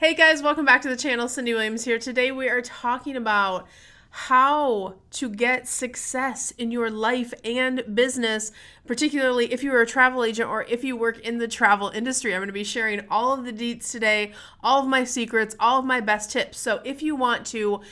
Hey guys, welcome back to the channel. Cyndi Williams here. Today we are talking about how to get success in your life and business, particularly if you are a travel agent or if you work in the travel industry. I'm going to be sharing all of the deets today, all of my secrets, all of my best tips. So if you want to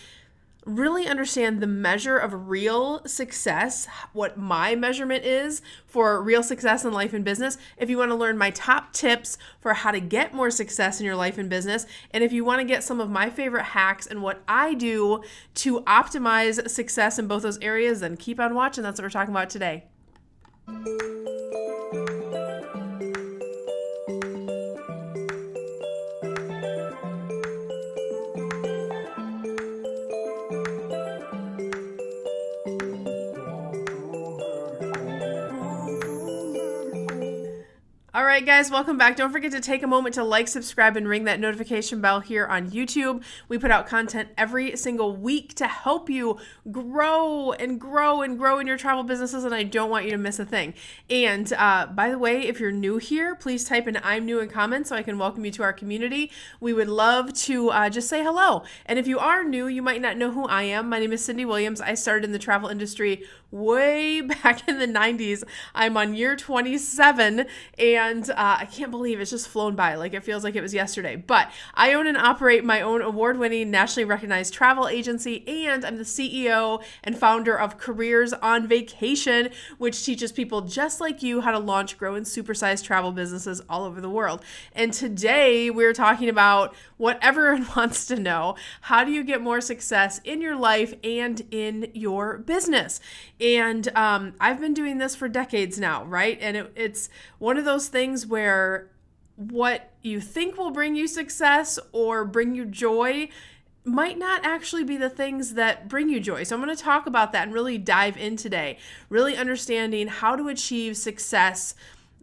really understand the measure of real success, what my measurement is for real success in life and business, if you want to learn my top tips for how to get more success in your life and business, and if you want to get some of my favorite hacks and what I do to optimize success in both those areas, then keep on watching. That's what we're talking about today. All right, guys, welcome back. Don't forget to take a moment to like, subscribe, and ring that notification bell here on YouTube. We put out content every single week to help you grow and grow and grow in your travel businesses, and I don't want you to miss a thing. And by the way, if you're new here, please type in "I'm new" in comments so I can welcome you to our community. We would love to just say hello. And if you are new, you might not know who I am. My name is Cyndi Williams. I started in the travel industry way back in the 90s. I'm on year 27, and I can't believe it's just flown by. Like, it feels like it was yesterday. But I own and operate my own award-winning, nationally recognized travel agency, and I'm the CEO and founder of Careers on Vacation, which teaches people just like you how to launch, grow, and supersize travel businesses all over the world. And today we're talking about what everyone wants to know: how do you get more success in your life and in your business? And I've been doing this for decades now, right? And it's one of those things where what you think will bring you success or bring you joy might not actually be the things that bring you joy. So I'm going to talk about that and really dive in today, really understanding how to achieve success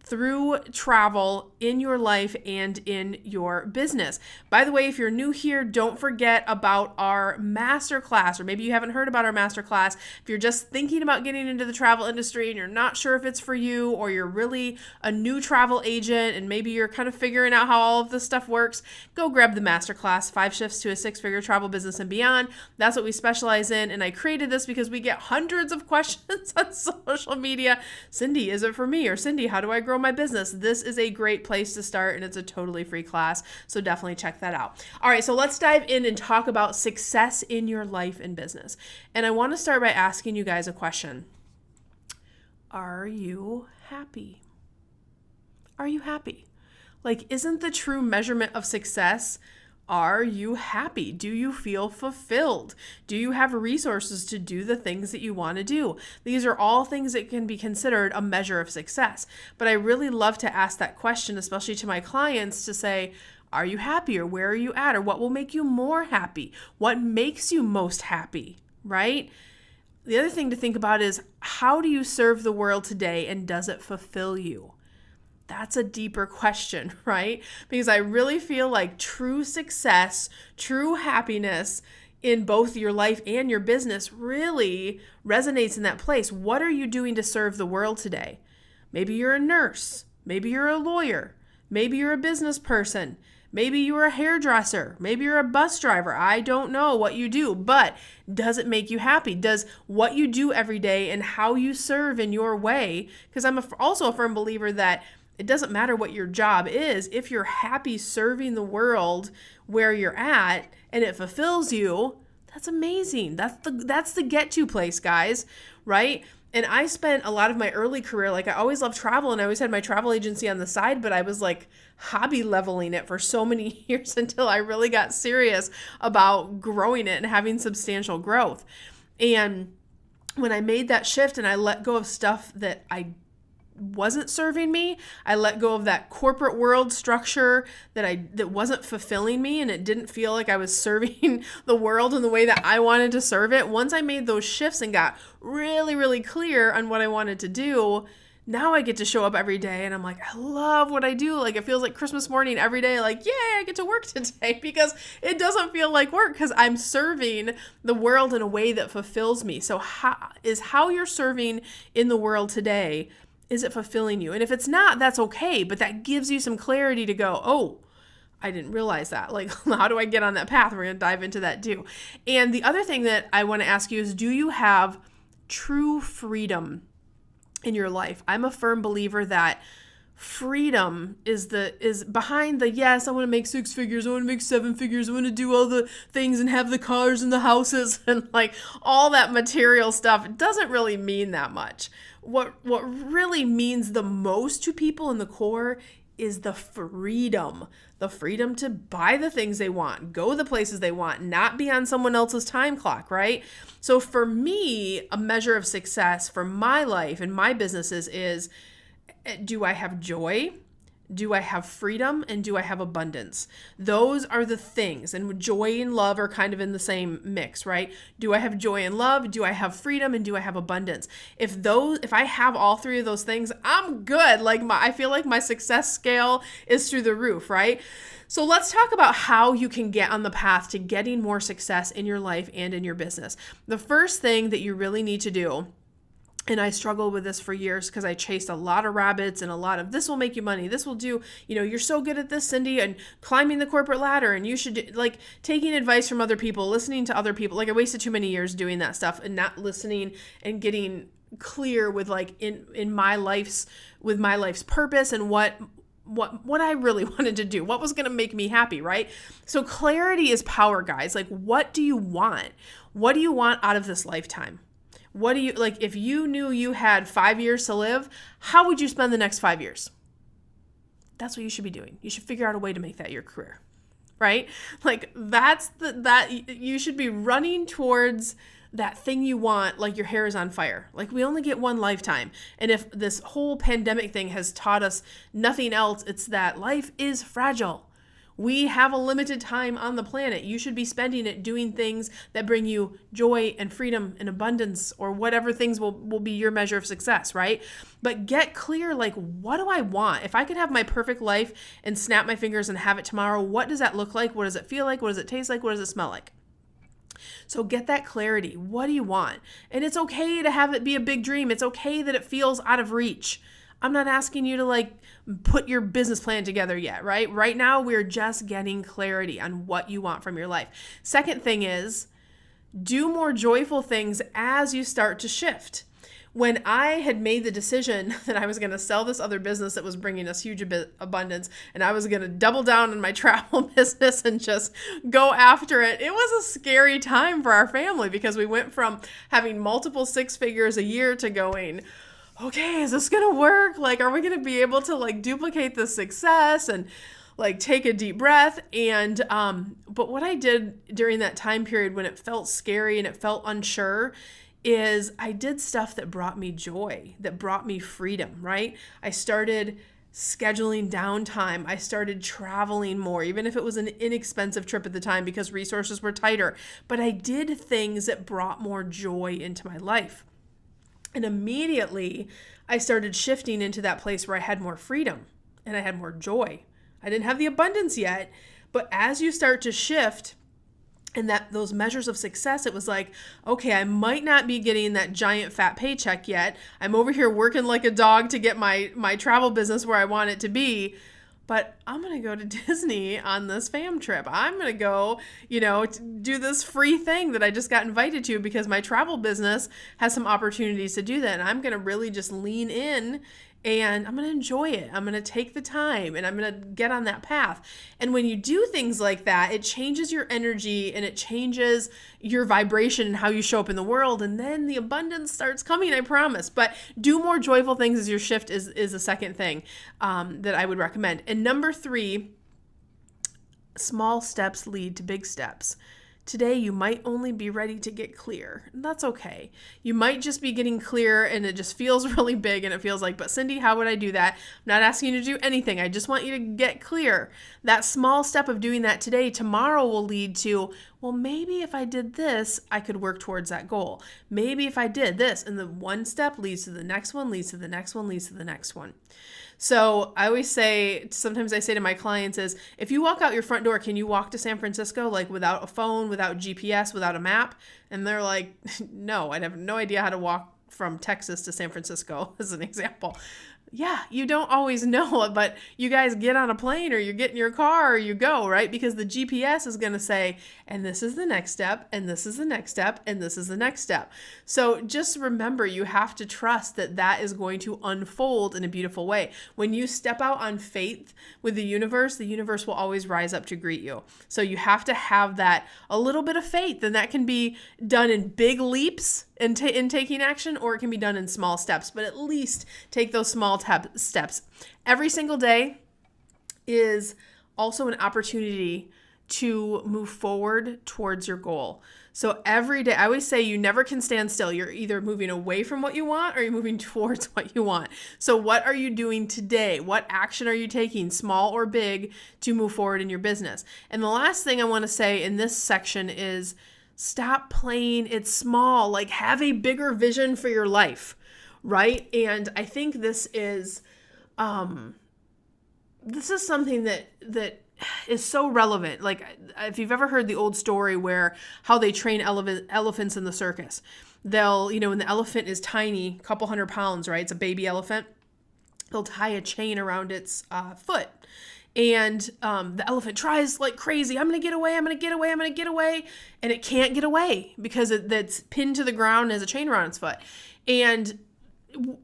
through travel in your life and in your business. By the way, if you're new here, don't forget about our masterclass, or maybe you haven't heard about our masterclass. If you're just thinking about getting into the travel industry and you're not sure if it's for you, or you're really a new travel agent and maybe you're kind of figuring out how all of this stuff works, go grab the masterclass, 5 Shifts to a 6-Figure Travel Business and Beyond. That's what we specialize in. And I created this because we get hundreds of questions on social media. Cyndi, is it for me? Or Cyndi, how do I grow my business? This is a great place to start, and it's a totally free class, so definitely check that out. All right, so let's dive in and talk about success in your life and business. And I want to start by asking you guys a question. Are you happy? Are you happy? Like, isn't the true measurement of success, are you happy? Do you feel fulfilled? Do you have resources to do the things that you want to do? These are all things that can be considered a measure of success. But I really love to ask that question, especially to my clients, to say, are you happy? Or where are you at? Or what will make you more happy? What makes you most happy, right? The other thing to think about is, how do you serve the world today, and does it fulfill you? That's a deeper question, right? Because I really feel like true success, true happiness in both your life and your business really resonates in that place. What are you doing to serve the world today? Maybe you're a nurse. Maybe you're a lawyer. Maybe you're a business person. Maybe you're a hairdresser. Maybe you're a bus driver. I don't know what you do, but does it make you happy? Does what you do every day and how you serve in your way, because I'm also a firm believer that it doesn't matter what your job is. If you're happy serving the world where you're at and it fulfills you, that's amazing. That's the get-to place, guys, right? And I spent a lot of my early career, like, I always loved travel and I always had my travel agency on the side, but I was like hobby leveling it for so many years until I really got serious about growing it and having substantial growth. And when I made that shift and I let go of stuff that I wasn't serving me, I let go of that corporate world structure that wasn't fulfilling me, and it didn't feel like I was serving the world in the way that I wanted to serve it. Once I made those shifts and got really, really clear on what I wanted to do, now I get to show up every day and I'm like, I love what I do. Like, it feels like Christmas morning every day. Like, yay, I get to work today, because it doesn't feel like work because I'm serving the world in a way that fulfills me. So how you're serving in the world today, is it fulfilling you? And if it's not, that's okay. But that gives you some clarity to go, oh, I didn't realize that. Like, how do I get on that path? We're going to dive into that too. And the other thing that I want to ask you is, do you have true freedom in your life? I'm a firm believer that freedom is behind the, yes, I want to make 6 figures, I want to make 7 figures, I want to do all the things and have the cars and the houses and like all that material stuff. It doesn't really mean that much. What really means the most to people in the core is the freedom to buy the things they want, go the places they want, not be on someone else's time clock, right? So for me, a measure of success for my life and my businesses is, do I have joy? Do I have freedom? And do I have abundance? Those are the things. And joy and love are kind of in the same mix, right? Do I have joy and love? Do I have freedom? And do I have abundance? If I have all 3 of those things, I'm good. Like I feel like my success scale is through the roof, right? So let's talk about how you can get on the path to getting more success in your life and in your business. The first thing that you really need to do, and I struggled with this for years because I chased a lot of rabbits and a lot of, this will make you money. This will do, you're so good at this, Cyndi, and climbing the corporate ladder. And you should like taking advice from other people, listening to other people. Like I wasted too many years doing that stuff and not listening and getting clear with like in my life's purpose and what I really wanted to do, what was going to make me happy, right? So clarity is power, guys. Like, what do you want? What do you want out of this lifetime? What do you, like, if you knew you had 5 years to live, how would you spend the next 5 years? That's what you should be doing. You should figure out a way to make that your career, right? Like that you should be running towards that thing you want, like your hair is on fire. Like we only get one lifetime. And if this whole pandemic thing has taught us nothing else, it's that life is fragile. We have a limited time on the planet. You should be spending it doing things that bring you joy and freedom and abundance, or whatever things will be your measure of success, right? But get clear, like, what do I want? If I could have my perfect life and snap my fingers and have it tomorrow, what does that look like? What does it feel like? What does it taste like? What does it smell like? So get that clarity. What do you want? And it's okay to have it be a big dream. It's okay that it feels out of reach. I'm not asking you to like put your business plan together yet, right? Right now, we're just getting clarity on what you want from your life. Second thing is, do more joyful things as you start to shift. When I had made the decision that I was going to sell this other business that was bringing us huge abundance, and I was going to double down on my travel business and just go after it, it was a scary time for our family because we went from having multiple 6 figures a year to going, okay, is this going to work? Like, are we going to be able to like duplicate the success and like take a deep breath? And, but what I did during that time period when it felt scary and it felt unsure is I did stuff that brought me joy, that brought me freedom, right? I started scheduling downtime. I started traveling more, even if it was an inexpensive trip at the time because resources were tighter. But I did things that brought more joy into my life. And immediately I started shifting into that place where I had more freedom and I had more joy. I didn't have the abundance yet, but as you start to shift and that those measures of success, it was like, okay, I might not be getting that giant fat paycheck yet. I'm over here working like a dog to get my travel business where I want it to be. But I'm going to go to Disney on this fam trip. I'm going to go, do this free thing that I just got invited to because my travel business has some opportunities to do that. And I'm going to really just lean in and I'm going to enjoy it. I'm going to take the time and I'm going to get on that path. And when you do things like that, it changes your energy and it changes your vibration and how you show up in the world. And then the abundance starts coming, I promise. But do more joyful things as your shift is a second thing that I would recommend. And number 3, small steps lead to big steps. Today, you might only be ready to get clear, and that's okay. You might just be getting clear and it just feels really big and it feels like, but Cyndi, how would I do that? I'm not asking you to do anything. I just want you to get clear. That small step of doing that today, tomorrow will lead to, well, maybe if I did this, I could work towards that goal. Maybe if I did this, and the one step leads to the next one, leads to the next one, leads to the next one. So I always say, sometimes I say to my clients is, if you walk out your front door, can you walk to San Francisco like without a phone, without GPS, without a map? And they're like, no, I'd have no idea how to walk from Texas to San Francisco as an example. Yeah, you don't always know it, but you guys get on a plane or you get in your car or you go, right? Because the GPS is going to say, and this is the next step, and this is the next step, and this is the next step. So just remember, you have to trust that that is going to unfold in a beautiful way. When you step out on faith with the universe will always rise up to greet you. So you have to have that a little bit of faith, and that can be done in big leaps in taking action, or it can be done in small steps, but at least take those small steps. Every single day is also an opportunity to move forward towards your goal. So every day, I always say you never can stand still. You're either moving away from what you want or you're moving towards what you want. So what are you doing today? What action are you taking, small or big, to move forward in your business? And the last thing I want to say in this section is stop playing it small. Like, have a bigger vision for your life, right? And I think this is something that is so relevant. Like, if you've ever heard the old story where how they train elephants in the circus, they'll, when the elephant is tiny, a couple 100 pounds, right? It's a baby elephant. They'll tie a chain around its foot. And the elephant tries like crazy. I'm going to get away. I'm going to get away. I'm going to get away. And it can't get away because that's pinned to the ground as a chain around its foot. And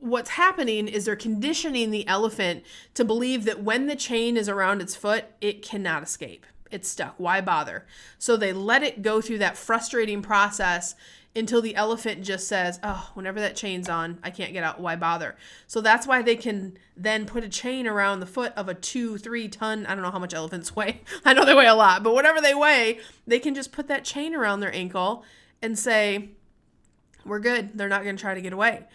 what's happening is they're conditioning the elephant to believe that when the chain is around its foot, it cannot escape. It's stuck. Why bother? So they let it go through that frustrating process until the elephant just says, oh, whenever that chain's on, I can't get out. Why bother? So that's why they can then put a chain around the foot of a 2-3 ton. I don't know how much elephants weigh. I know they weigh a lot, but whatever they weigh, they can just put that chain around their ankle and say, we're good. They're not going to try to get away.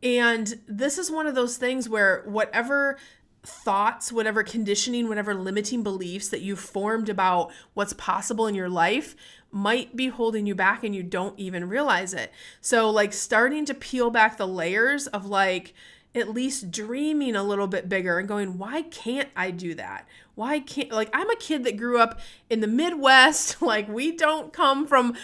And this is one of those things where whatever thoughts, whatever conditioning, whatever limiting beliefs that you've formed about what's possible in your life might be holding you back and you don't even realize it. So like starting to peel back the layers of like at least dreaming a little bit bigger and going, why can't I do that? Why can't, like, I'm a kid that grew up in the Midwest. Like, we don't come from,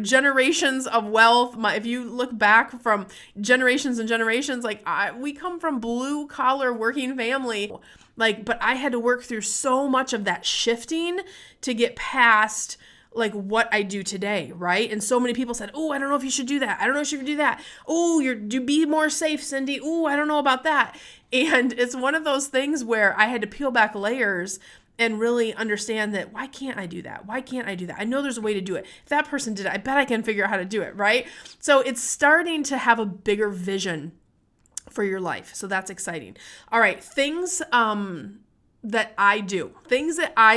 generations of wealth. If you look back from generations and generations, like we come from blue collar working family. Like, but I had to work through so much of that shifting to get past like what I do today, right? And so many people said, oh, I don't know if you should do that. I don't know if you should do that. Oh, you be more safe, Cyndi. Oh, I don't know about that. And it's one of those things where I had to peel back layers and really understand that, why can't I do that? Why can't I do that? I know there's a way to do it. If that person did it, I bet I can figure out how to do it, right? So it's starting to have a bigger vision for your life. So that's exciting. All right, things that I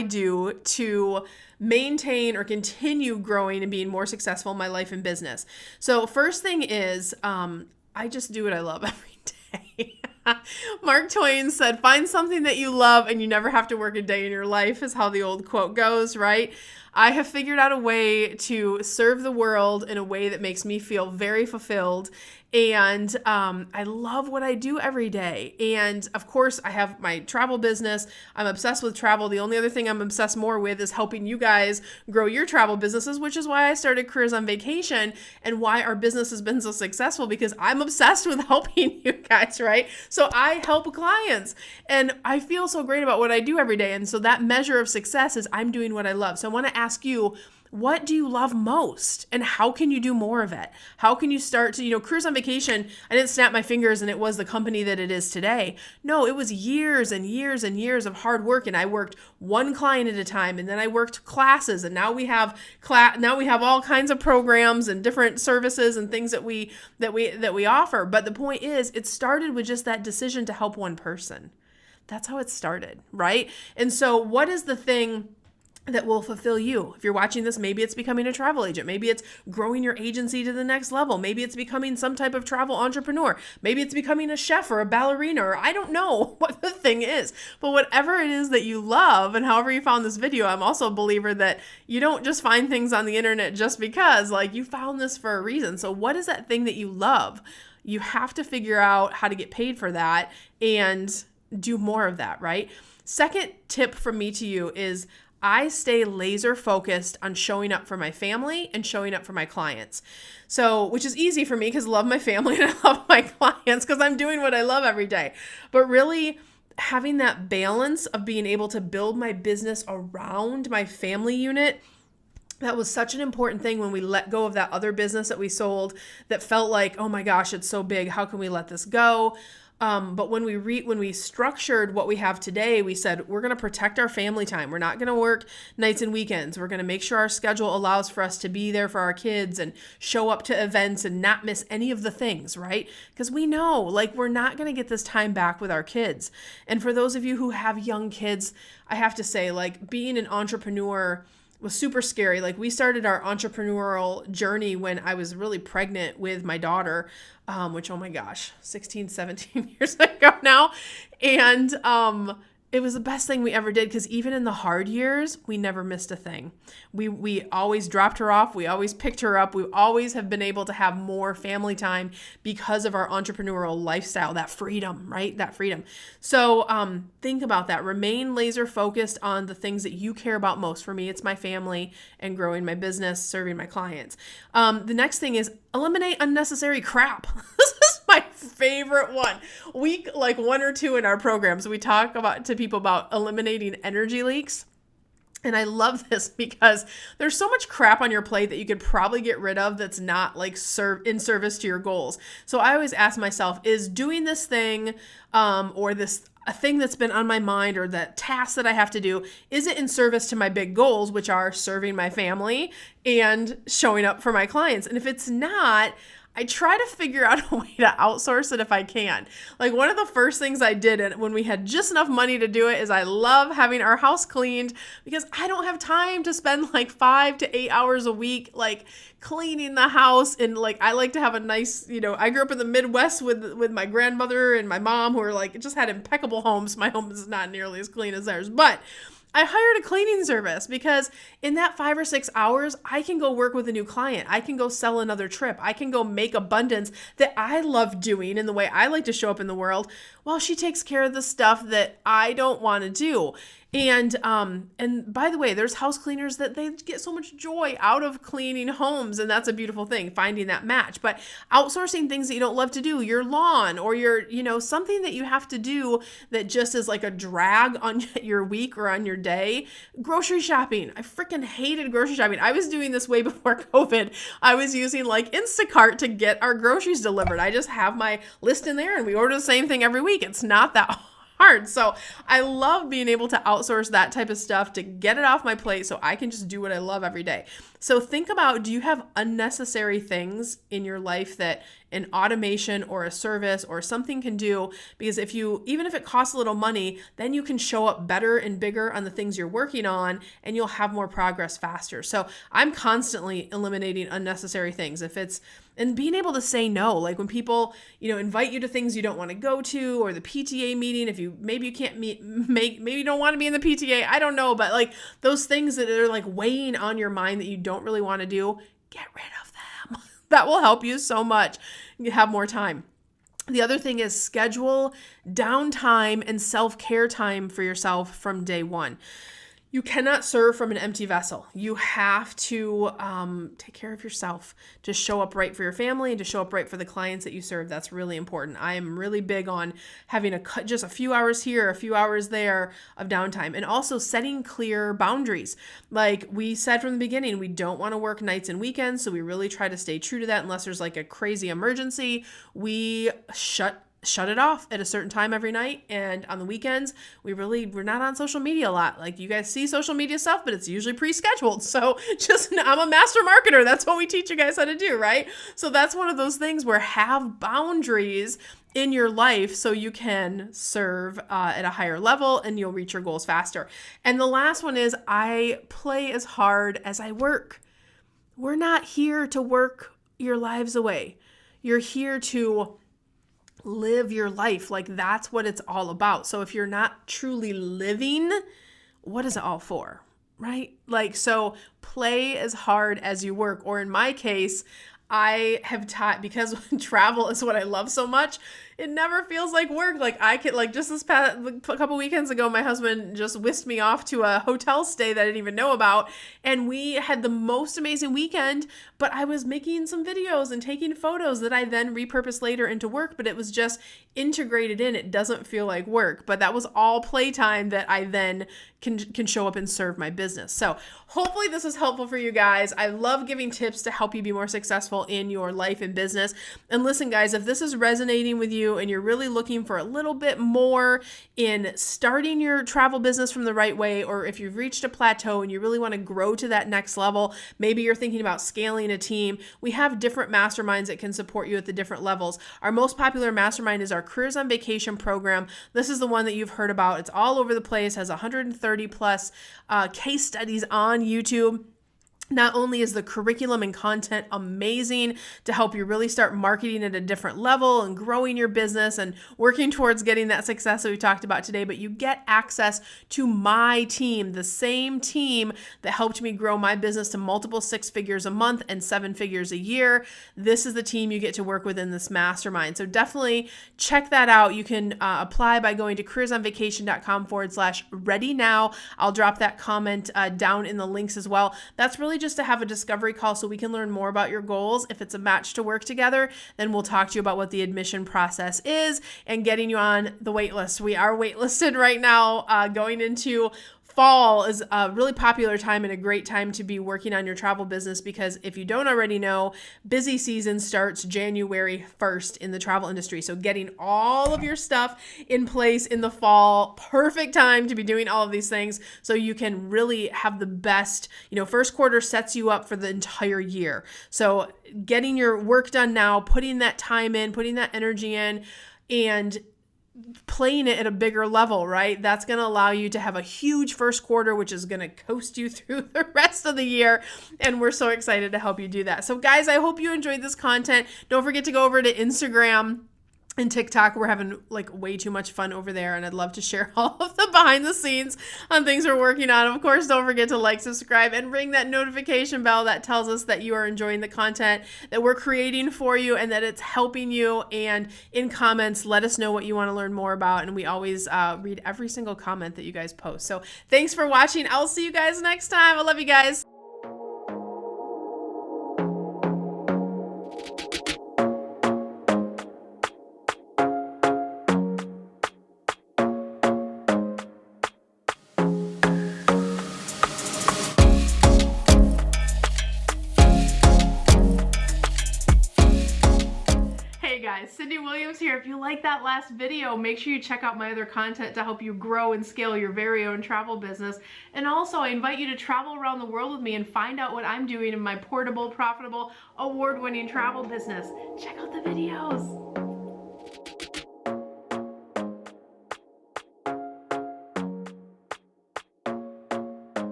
do to maintain or continue growing and being more successful in my life and business. So first thing is, I just do what I love every day. Mark Twain said, find something that you love and you never have to work a day in your life, is how the old quote goes, right? I have figured out a way to serve the world in a way that makes me feel very fulfilled. And I love what I do every day. And of course, I have my travel business. I'm obsessed with travel. The only other thing I'm obsessed more with is helping you guys grow your travel businesses, which is why I started Careers on Vacation and why our business has been so successful, because I'm obsessed with helping you guys, right? So I help clients and I feel so great about what I do every day. And so that measure of success is I'm doing what I love. So I want to ask you, what do you love most and how can you do more of it? How can you start to, Careers on Vacation, I didn't snap my fingers and it was the company that it is today. No, it was years and years and years of hard work, and I worked one client at a time, and then I worked classes, and now we have all kinds of programs and different services and things that we offer. But the point is, it started with just that decision to help one person. That's how it started, right? And so what is the thing that will fulfill you? If you're watching this, maybe it's becoming a travel agent. Maybe it's growing your agency to the next level. Maybe it's becoming some type of travel entrepreneur. Maybe it's becoming a chef or a ballerina, or I don't know what the thing is. But whatever it is that you love, and however you found this video, I'm also a believer that you don't just find things on the internet just because, like, you found this for a reason. So what is that thing that you love? You have to figure out how to get paid for that and do more of that, right? Second tip from me to you is, I stay laser focused on showing up for my family and showing up for my clients. So, which is easy for me because I love my family and I love my clients because I'm doing what I love every day. But really having that balance of being able to build my business around my family unit, that was such an important thing when we let go of that other business that we sold that felt like, oh my gosh, it's so big. How can we let this go? But when we structured what we have today, we said, we're going to protect our family time. We're not going to work nights and weekends. We're going to make sure our schedule allows for us to be there for our kids and show up to events and not miss any of the things, right? Because we know, like, we're not going to get this time back with our kids. And for those of you who have young kids, I have to say, like, being an entrepreneur was super scary. Like, we started our entrepreneurial journey when I was really pregnant with my daughter, which, oh my gosh, 16, 17 years ago now. And it was the best thing we ever did because even in the hard years, we never missed a thing. We always dropped her off. We always picked her up. We always have been able to have more family time because of our entrepreneurial lifestyle, that freedom, right? That freedom. So think about that. Remain laser focused on the things that you care about most. For me, it's my family and growing my business, serving my clients. The next thing is eliminate unnecessary crap. This is my favorite one. Week like 1 or 2 in our programs, we talk to people about eliminating energy leaks. And I love this because there's so much crap on your plate that you could probably get rid of that's not like in service to your goals. So I always ask myself, is doing this thing or this a thing that's been on my mind or that task that I have to do, is it in service to my big goals, which are serving my family and showing up for my clients? And if it's not, I try to figure out a way to outsource it if I can. Like, one of the first things I did when we had just enough money to do it is I love having our house cleaned because I don't have time to spend like 5 to 8 hours a week like cleaning the house. And like, I like to have a nice, I grew up in the Midwest with my grandmother and my mom who are like, just had impeccable homes. My home is not nearly as clean as theirs, but I hired a cleaning service because in that 5 or 6 hours, I can go work with a new client. I can go sell another trip. I can go make abundance that I love doing in the way I like to show up in the world while she takes care of the stuff that I don't want to do. And by the way, there's house cleaners that they get so much joy out of cleaning homes, and that's a beautiful thing, finding that match. But outsourcing things that you don't love to do, your lawn or your, something that you have to do that just is like a drag on your week or on your day. Grocery shopping. I freaking hated grocery shopping. I was doing this way before COVID. I was using like Instacart to get our groceries delivered. I just have my list in there and we order the same thing every week. It's not that hard. So I love being able to outsource that type of stuff to get it off my plate so I can just do what I love every day. So think about, do you have unnecessary things in your life that an automation or a service or something can do? Because even if it costs a little money, then you can show up better and bigger on the things you're working on and you'll have more progress faster. So I'm constantly eliminating unnecessary things. And being able to say no, like when people, invite you to things you don't want to go to, or the PTA meeting, maybe you can't maybe you don't want to be in the PTA, I don't know, but like those things that are like weighing on your mind that you don't really want to do, get rid of them. That will help you so much. You have more time. The other thing is schedule downtime and self-care time for yourself from day one. You cannot serve from an empty vessel. You have to take care of yourself, to show up right for your family and to show up right for the clients that you serve. That's really important. I am really big on having just a few hours here, a few hours there of downtime, and also setting clear boundaries. Like we said from the beginning, we don't want to work nights and weekends, so we really try to stay true to that unless there's like a crazy emergency. We shut it off at a certain time every night. And on the weekends, we're not on social media a lot. Like you guys see social media stuff, but it's usually pre-scheduled. So I'm a master marketer. That's what we teach you guys how to do, right? So that's one of those things where have boundaries in your life so you can serve at a higher level and you'll reach your goals faster. And the last one is I play as hard as I work. We're not here to work your lives away. You're here to live your life. Like that's what it's all about. So if you're not truly living, what is it all for? Right? Like, so play as hard as you work. Or in my case, I have taught, because travel is what I love so much, It never feels like work. Like I could, like just this past a couple weekends ago, my husband just whisked me off to a hotel stay that I didn't even know about. And we had the most amazing weekend, but I was making some videos and taking photos that I then repurposed later into work, but it was just integrated in. It doesn't feel like work, but that was all playtime that I then can show up and serve my business. So hopefully this is helpful for you guys. I love giving tips to help you be more successful in your life and business. And listen, guys, if this is resonating with you and you're really looking for a little bit more in starting your travel business from the right way, or if you've reached a plateau and you really want to grow to that next level, maybe you're thinking about scaling a team, we have different masterminds that can support you at the different levels. Our most popular mastermind is our Careers on Vacation program. This is the one that you've heard about. It's all over the place, has 130 plus case studies on YouTube. Not only is the curriculum and content amazing to help you really start marketing at a different level and growing your business and working towards getting that success that we talked about today, but you get access to my team, the same team that helped me grow my business to multiple 6 figures a month and 7 figures a year. This is the team you get to work with in this mastermind. So definitely check that out. You can apply by going to careersonvacation.com/ready now. I'll drop that comment down in the links as well. That's really just to have a discovery call so we can learn more about your goals. If it's a match to work together, then we'll talk to you about what the admission process is and getting you on the wait list. We are waitlisted right now going into fall is a really popular time and a great time to be working on your travel business, because if you don't already know, busy season starts January 1st in the travel industry. So getting all of your stuff in place in the fall, perfect time to be doing all of these things so you can really have the best, first quarter sets you up for the entire year. So getting your work done now, putting that time in, putting that energy in, and playing it at a bigger level, right? That's going to allow you to have a huge first quarter, which is going to coast you through the rest of the year. And we're so excited to help you do that. So guys, I hope you enjoyed this content. Don't forget to go over to Instagram and TikTok. We're having way too much fun over there, and I'd love to share all of the behind the scenes on things we're working on. Of course, don't forget to like, subscribe, and ring that notification bell that tells us that you are enjoying the content that we're creating for you and that it's helping you. And in comments, let us know what you want to learn more about, and we always read every single comment that you guys post. So thanks for watching. I'll see you guys next time. I love you guys. Cyndi Williams here. If you like that last video, make sure you check out my other content to help you grow and scale your very own travel business. And also, I invite you to travel around the world with me and find out what I'm doing in my portable, profitable, award-winning travel business. Check out the videos.